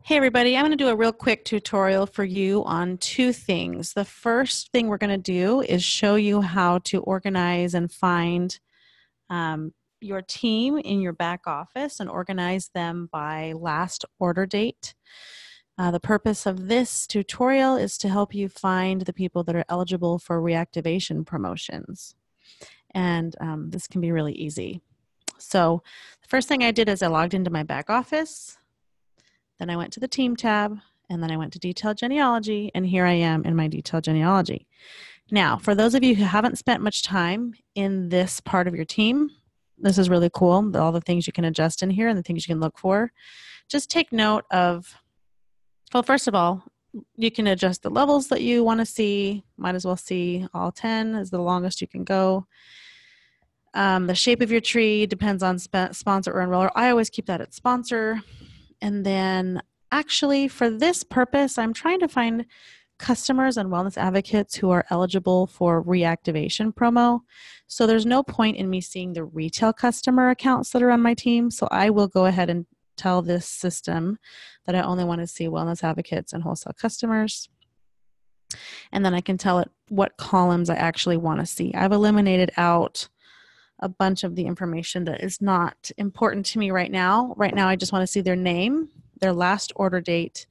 Hey everybody, I'm going to do a real quick tutorial for you on two things. The first thing we're going to do is show you how to organize and find your team in your back office and organize them by last order date. The purpose of this tutorial is to help you find the people that are eligible for reactivation promotions. And this can be really easy. So the first thing I did is I logged into my back office. Then I went to the team tab, and then I went to detailed genealogy, and here I am in my detailed genealogy. Now, for those of you who haven't spent much time in this part of your team, this is really cool, all the things you can adjust in here and the things you can look for. Just take note of, well, first of all, you can adjust the levels that you want to see. Might as well see all 10 is the longest you can go. The shape of your tree depends on sponsor or enroller. I always keep that at sponsor. And then actually for this purpose, I'm trying to find customers and wellness advocates who are eligible for reactivation promo. So there's no point in me seeing the retail customer accounts that are on my team. So I will go ahead and tell this system that I only want to see wellness advocates and wholesale customers. And then I can tell it what columns I actually want to see. I've eliminated out a bunch of the information that is not important to me right now. Right now, I just want to see their name, their last order date,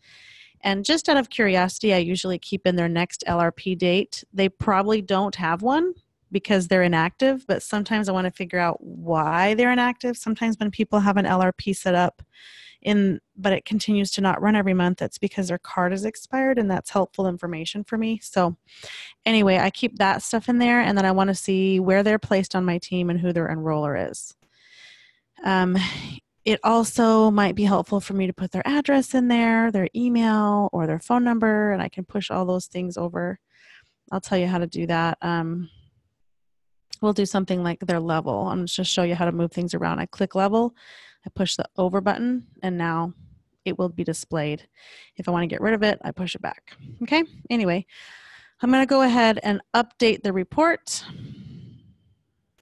and just out of curiosity, I usually keep in their next LRP date. They probably don't have one because they're inactive, but sometimes I want to figure out why they're inactive. Sometimes when people have an LRP set up but it continues to not run every month, that's because their card is expired, and that's helpful information for me. So anyway, I keep that stuff in there, and then I want to see where they're placed on my team and who their enroller is. It also might be helpful for me to put their address in there, their email, or their phone number, and I can push all those things over. I'll tell you how to do that. We'll do something like their level. I'm just going to show you how to move things around. I click level, I push the over button, and now it will be displayed. If I want to get rid of it, I push it back. Okay, anyway, I'm going to go ahead and update the report,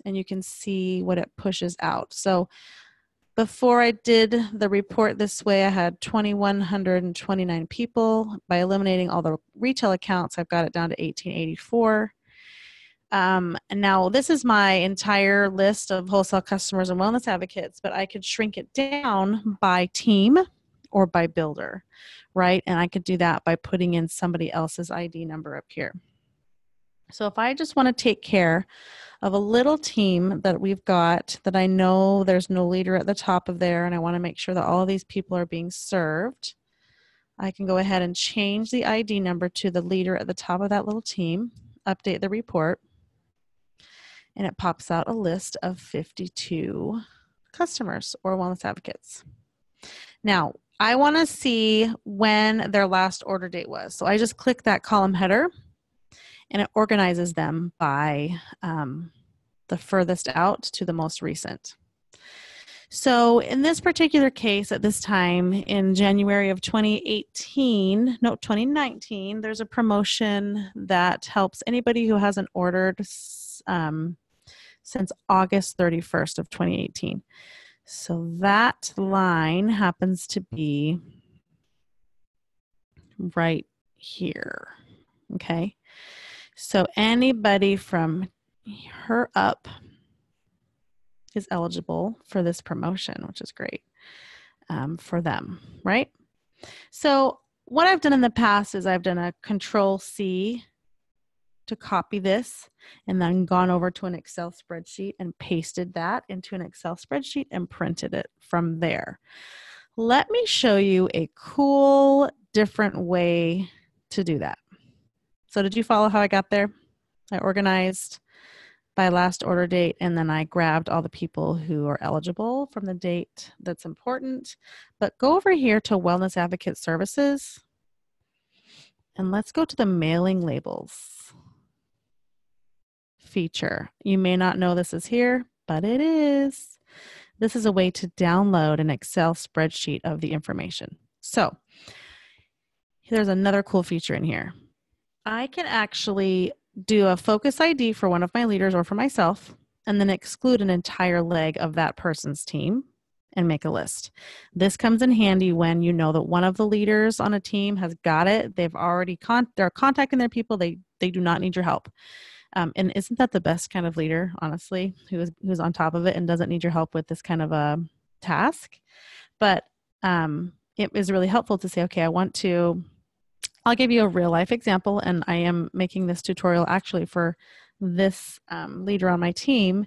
and you can see what it pushes out. So before I did the report this way, I had 2,129 people. By eliminating all the retail accounts, I've got it down to 1,884. And now this is my entire list of wholesale customers and wellness advocates, but I could shrink it down by team or by builder, right? And I could do that by putting in somebody else's ID number up here. So if I just want to take care of a little team that we've got that I know there's no leader at the top of there, and I want to make sure that all of these people are being served, I can go ahead and change the ID number to the leader at the top of that little team, update the report, and it pops out a list of 52 customers or wellness advocates. Now, I want to see when their last order date was. So I just click that column header, and it organizes them by the furthest out to the most recent. So in this particular case, at this time in January of 2019, there's a promotion that helps anybody who hasn't ordered since August 31st of 2018. So that line happens to be right here, okay? So anybody from her up is eligible for this promotion, which is great for them, right? So what I've done in the past is I've done a Control-C to copy this and then gone over to an Excel spreadsheet and pasted that into an Excel spreadsheet and printed it from there. Let me show you a cool, different way to do that. So did you follow how I got there? I organized by last order date, and then I grabbed all the people who are eligible from the date that's important. But go over here to Wellness Advocate Services, and let's go to the mailing labels feature. You may not know this is here, but it is. This is a way to download an Excel spreadsheet of the information. So there's another cool feature in here. I can actually do a focus ID for one of my leaders or for myself, and then exclude an entire leg of that person's team and make a list. This comes in handy when you know that one of the leaders on a team has got it. They've already they're contacting their people. They do not need your help. And isn't that the best kind of leader, honestly, who's on top of it and doesn't need your help with this kind of a task? But it is really helpful to say, okay, I'll give you a real life example, and I am making this tutorial actually for this leader on my team.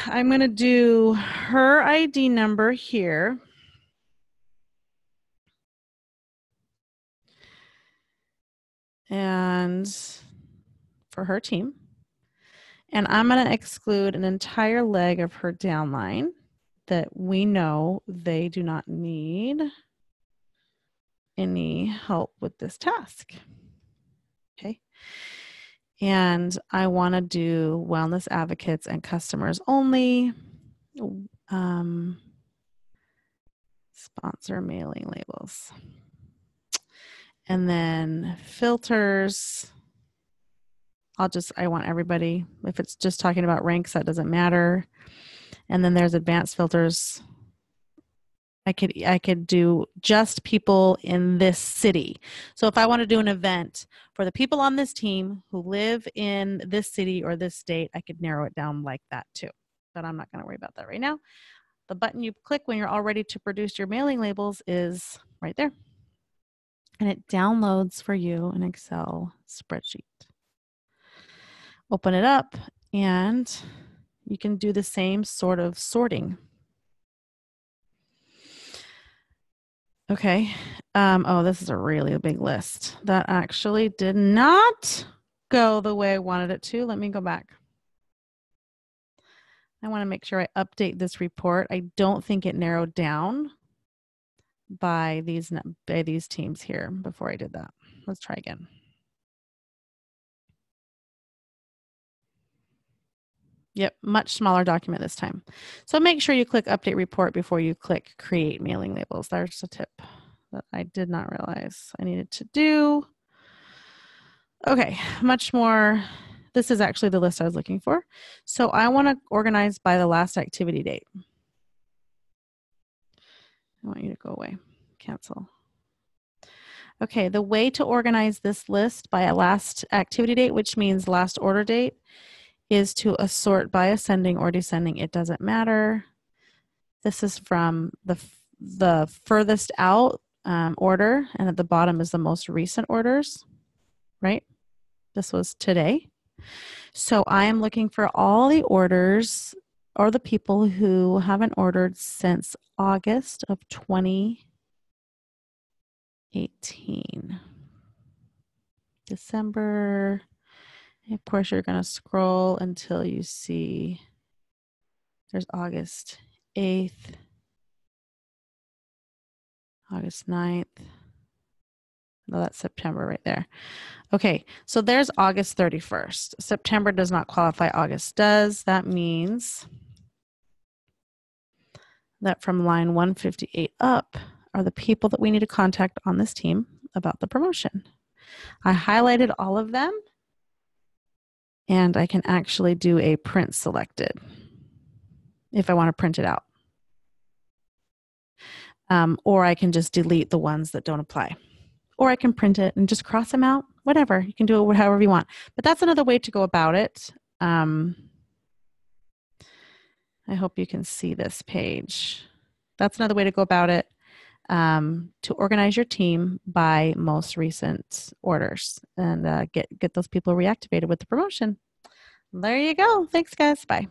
I'm going to do her ID number here. And for her team. And I'm going to exclude an entire leg of her downline that we know they do not need any help with this task. Okay. And I want to do wellness advocates and customers only. Sponsor mailing labels. And then filters. I want everybody. If it's just talking about ranks, that doesn't matter. And then there's advanced filters. I could do just people in this city. So if I want to do an event for the people on this team who live in this city or this state, I could narrow it down like that too. But I'm not going to worry about that right now. The button you click when you're all ready to produce your mailing labels is right there. And it downloads for you an Excel spreadsheet. Open it up and you can do the same sort of sorting. Okay. Oh, this is a really big list. That actually did not go the way I wanted it to. Let me go back. I want to make sure I update this report. I don't think it narrowed down by these teams here before I did that. Let's try again. Yep, much smaller document this time. So make sure you click Update Report before you click Create Mailing Labels. There's a tip that I did not realize I needed to do. Okay, much more. This is actually the list I was looking for. So I want to organize by the last activity date. I want you to go away. Cancel. Okay, the way to organize this list by a last activity date, which means last order date, is to assort by ascending or descending. It doesn't matter. This is from the furthest out order, and at the bottom is the most recent orders, right? This was today. So I am looking for all the orders or the people who haven't ordered since August of 2018. December. Of course, you're going to scroll until you see there's August 8th, August 9th. No, that's September right there. Okay, so there's August 31st. September does not qualify, August does. That means that from line 158 up are the people that we need to contact on this team about the promotion. I highlighted all of them. And I can actually do a print selected if I want to print it out. Or I can just delete the ones that don't apply. Or I can print it and just cross them out, whatever. You can do it however you want. But that's another way to go about it. I hope you can see this page. That's another way to go about it, to organize your team by most recent orders and get those people reactivated with the promotion. There you go. Thanks, guys. Bye.